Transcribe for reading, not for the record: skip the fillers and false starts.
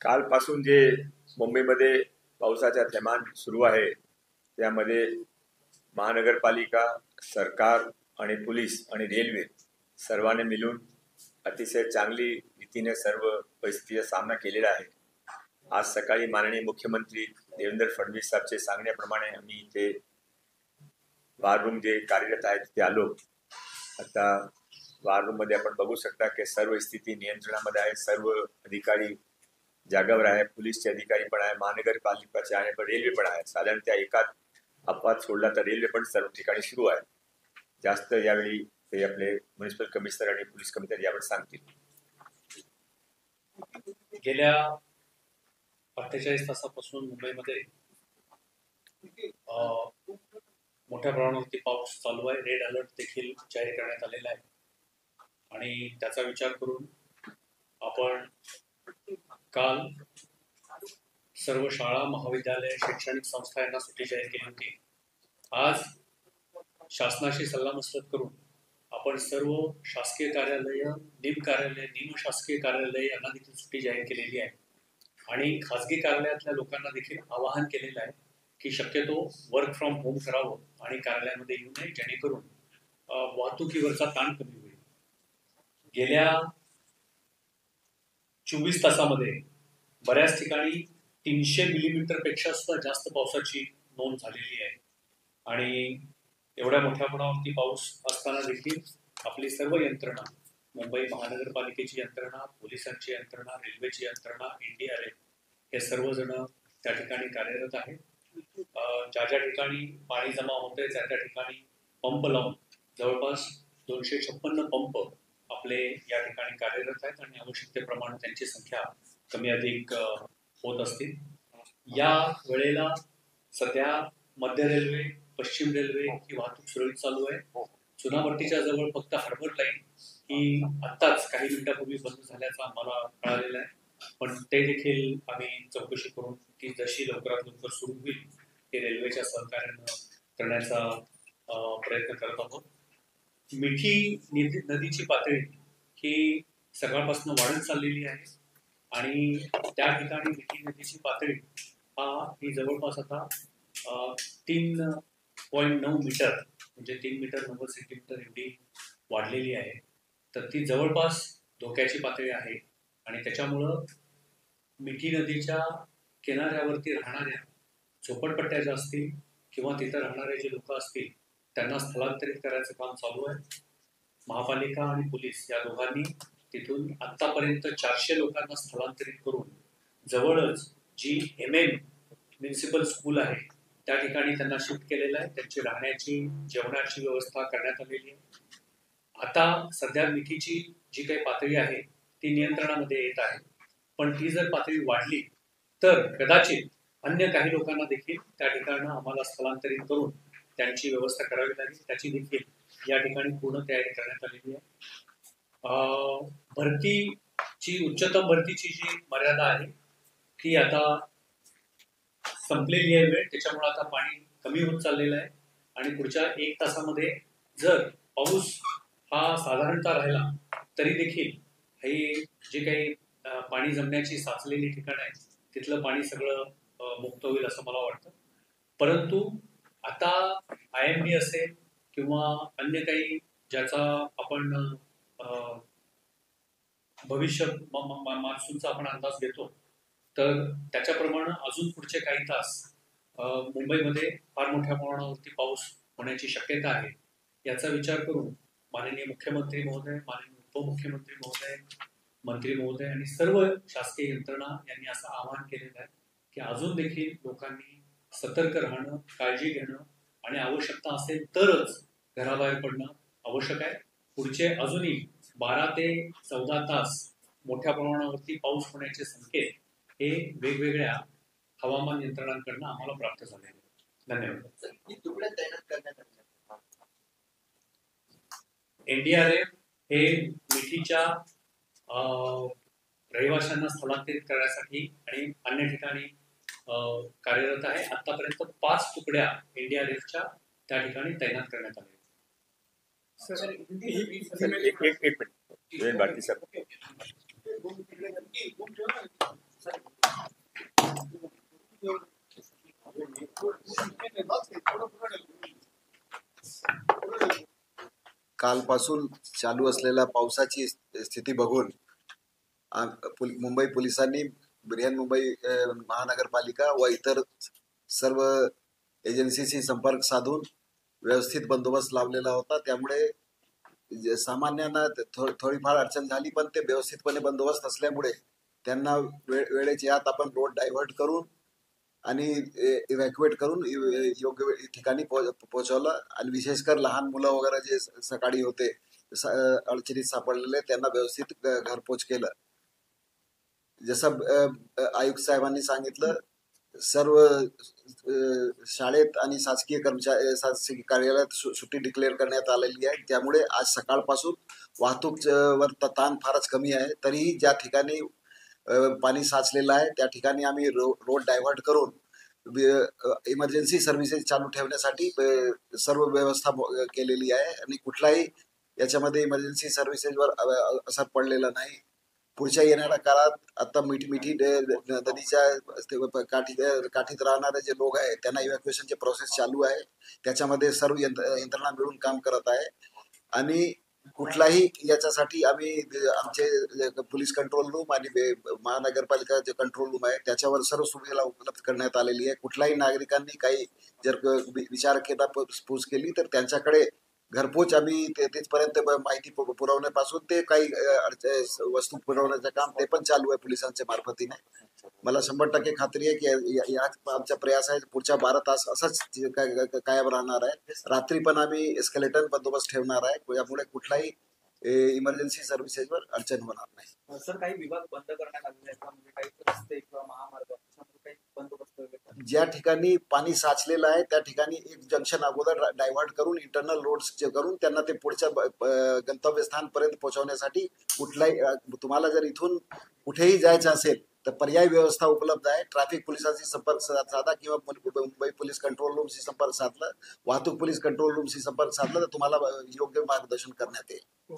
कालपासून जे मुंबईमध्ये पावसाचा थैमान सुरू आहे त्यामध्ये महानगरपालिका, सरकार आणि पोलीस आणि रेल्वे सर्वांनी मिळून अतिशय चांगली रीतीने सर्व परिस्थितीचा सामना केलेला आहे. आज सकाळी माननीय मुख्यमंत्री देवेंद्र फडणवीस साहेबचे सांगण्याप्रमाणे आम्ही इथे वॉर रूम जे कार्यरत आहेत तिथे आलो. आता वॉर रूम मध्ये आपण बघू शकता की सर्व स्थिती नियंत्रणामध्ये आहे. सर्व अधिकारी जागावर आहे, पोलीसचे अधिकारी पण आहे, महानगरपालिकाचे आहे, पण रेल्वे पण आहे. साधारण त्या एकात अपवाद सोडला तर रेल्वे पण सर्व ठिकाणी सुरू आहे. जास्त यावेळी ते आपले म्युनिसिपल कमिशनर आणि पोलीस कमिशनर यावर सांगतील. गेल्या 48 तासापासून मुंबईमध्ये मोठ्या प्रमाणावरती पाऊस चालू आहे. रेड अलर्ट देखील जाहीर करण्यात आलेला आहे आणि त्याचा विचार करून आपण काल सर्व शाळा, महाविद्यालय, शैक्षणिक संस्था यांना सुट्टी जाहीर केली होती. आज शासनाशी सल्लामसलत करून आपण सर्व शासकीय कार्यालय, निमकार्यालय, निमशासकीय कार्यालय यांना देखील सुट्टी जाहीर केलेली आहे आणि खासगी कार्यालयातल्या लोकांना देखील आवाहन केलेलं आहे की शक्यतो वर्क फ्रॉम होम करावं आणि कार्यालयामध्ये येऊ नये, जेणेकरून वाहतुकीवरचा ताण कमी होईल. गेल्या 24 तासामध्ये बऱ्याच ठिकाणी 300 मिलीमीटर पेक्षा सुद्धा जास्त पावसाची नोंद झालेली आहे आणि एवढ्या मोठ्या प्रमाणावरती पाऊस असताना देखील आपली सर्व यंत्रणा, मुंबई महानगरपालिकेची यंत्रणा, पोलिसांची यंत्रणा, रेल्वेची यंत्रणा, NDRF हे सर्वजण त्या ठिकाणी कार्यरत आहेत. ज्या ज्या ठिकाणी पाणी जमा होतंय त्या त्या ठिकाणी पंप लावून जवळपास 256 पंप आपले या ठिकाणी कार्यरत आहेत आणि आवश्यकतेप्रमाणे त्यांची संख्या कमी अधिक होत असतील. या वेळेला सध्या मध्य रेल्वे, पश्चिम रेल्वे ही वाहतूक सुरळीत चालू आहे. चुनाभट्टीच्या जवळ फक्त हार्बर लाईन ही आत्ताच काही मिनिटापूर्वी बंद झाल्याचं आम्हाला कळालेलं आहे, पण ते देखील आम्ही चौकशी करून ती जशी लवकरात लवकर सुरू होईल ते रेल्वेच्या सहकार्यानं करण्याचा प्रयत्न करत आहोत. मिठी नदीची पातळी ही सकाळपासून वाढत चाललेली आहे आणि त्या ठिकाणी मिठी नदीची पातळी ही जवळपास आता 3.9 मीटर म्हणजे 3 मीटर 90 सेंटीमीटर एवढी वाढलेली आहे. तर ती जवळपास धोक्याची पातळी आहे आणि त्याच्यामुळं मिठी नदीच्या किनाऱ्यावरती राहणाऱ्या झोपडपट्ट्या ज्या असतील किंवा तिथं राहणारे जे लोक असतील त्यांना स्थलांतरित करायचं काम चालू आहे. महापालिका आणि पोलीस या दोघांनी तिथून आतापर्यंत 400 लोकांना स्थलांतरित करून जवळच जी MM म्युनिसिपल स्कूल आहे त्या ठिकाणी त्यांना शिफ्ट केलेलं आहे. त्यांची राहण्याची, जेवणाची व्यवस्था करण्यात आलेली आहे. आता सध्या मिठीची जी काही पातळी आहे ती नियंत्रणामध्ये येत आहे, पण ती जर पातळी वाढली तर कदाचित अन्य काही लोकांना देखील त्या ठिकाणी आम्हाला स्थलांतरित करून त्यांची व्यवस्था करावी लागेल. त्याची देखील या ठिकाणी पूर्ण तयारी करण्यात आलेली आहे. भरतीची, उच्चतम भरतीची जी मर्यादा आहे ती आता संपलेली आहे वेळ, त्याच्यामुळे आता पाणी कमी होत चाललेलं आहे आणि पुढच्या 1 तासामध्ये जर पाऊस हा साधारणतः राहिला तरी देखील हे जे काही पाणी जमण्याची साचलेली ठिकाणं आहेत तिथलं पाणी सगळं मुक्त होईल असं मला वाटतं. परंतु आता IMD असेल किंवा अन्य काही ज्याचा आपण भविष्य मान्सूनचा आपण अंदाज घेतो तर त्याच्याप्रमाणे अजून पुढचे काही तास मुंबईमध्ये फार मोठ्या प्रमाणावरती पाऊस होण्याची शक्यता आहे. याचा विचार करून माननीय मुख्यमंत्री महोदय, माननीय उपमुख्यमंत्री महोदय, मंत्री महोदय आणि सर्व शासकीय यंत्रणा यांनी असं आवाहन केलेलं आहे की अजून देखील लोकांनी सतर्क राहणं, काळजी घेणं आणि आवश्यकता असेल तरच घराबाहेर पडणं आवश्यक आहे. पुढचे अजूनही 12 ते 14 तास मोठ्या प्रमाणावरती पाऊस होण्याचे संकेत हे वेगवेगळ्या हवामान यंत्रणांकडून आम्हाला प्राप्त झाले आहेत. धन्यवाद. NDRF हे मिठीच्या रहिवाशांना स्थलांतरित करण्यासाठी आणि अन्य ठिकाणी कार्यरत आहे. आतापर्यंत 5 तुकड्या NDRFच्या त्या ठिकाणी तैनात करण्यात आल्या. एक मिनिट बाकी सर. कालपासून चालू असलेल्या पावसाची स्थिती बघून मुंबई पोलिसांनी बृहन्मुंबई महानगरपालिका व इतर सर्व एजन्सीशी संपर्क साधून व्यवस्थित बंदोबस्त लावलेला होता. त्यामुळे सामान्यांना थोडीफार अडचण झाली, पण ते व्यवस्थितपणे बंदोबस्त असल्यामुळे त्यांना वेळेच्या आत आपण रोड डायव्हर्ट करून आणि इव्हॅक्युएट करून योग्य ठिकाणी पोहोचवलं. आणि विशेषकर लहान मुलं वगैरे जे सकाळी होते अडचणीत सापडलेले त्यांना व्यवस्थित घरपोच केलं. जसं आयुक्त साहेबांनी सांगितलं, सर्व शाळेत आणि शासकीय कार्यालयात सुट्टी डिक्लेअर करण्यात आलेली आहे. त्यामुळे आज सकाळपासून वाहतूक वर ताण फारच कमी आहे. तरीही ज्या ठिकाणी पाणी साचलेलं आहे त्या ठिकाणी आम्ही रोड डायव्हर्ट करून इमर्जन्सी सर्व्हिसेस चालू ठेवण्यासाठी सर्व व्यवस्था केलेली आहे. आणि कुठलाही याच्यामध्ये इमर्जन्सी सर्व्हिसेसवर असर पडलेला नाही. पुढच्या येणाऱ्या काळात आता मिठी नदीच्या काठीत राहणारे जे लोक आहेत त्यांना इव्हॅक्युएशनचे प्रोसेस चालू आहे. त्याच्यामध्ये सर्व यंत्रणा मिळून काम करत आहे. आणि कुठलाही याच्यासाठी आम्ही आमचे पोलीस कंट्रोल रूम आणि महानगरपालिका जे कंट्रोल रूम आहे त्याच्यावर सर्व सुविधा उपलब्ध करण्यात आलेली आहे. कुठल्याही नागरिकांनी काही जर विचार केला, पूछ केली तर त्यांच्याकडे घरपोच आम्ही तिथपर्यंत माहिती पुरवण्यापासून ते काही वस्तू पुरवण्याचं काम ते पण चालू आहे पोलिसांच्या मार्फतीने. मला 100% खात्री आहे की याच आमचा प्रयास आहे. पुढच्या 12 तास असाच कायम राहणार आहे. रात्री पण आम्ही एस्केलेटन बंदोबस्त ठेवणार आहे. यामुळे कुठलाही इमर्जन्सी सर्व्हिसेसवर अडचण होणार नाही. सर, काही विभाग बंद करण्यात आलेले आहेत, म्हणजे काही रस्ते किंवा महामार्ग काही बंदोबस्त वगैरे? ज्या ठिकाणी पाणी साचलेलं आहे त्या ठिकाणी एक जंक्शन अगोदर डायव्हर्ट करून इंटरनल रोड्स करून त्यांना ते पुढच्या गंतव्यस्थानपर्यंत पोहोचवण्यासाठी कुठलाही तुम्हाला जर इथून कुठेही जायचं असेल तर पर्यायी व्यवस्था उपलब्ध आहे. ट्रॅफिक पोलिसांशी संपर्क साधा किंवा मुंबई पोलीस कंट्रोल रूमशी संपर्क साधला, वाहतूक पोलीस कंट्रोल रूमशी संपर्क साधला तर तुम्हाला योग्य मार्गदर्शन करण्यात येईल.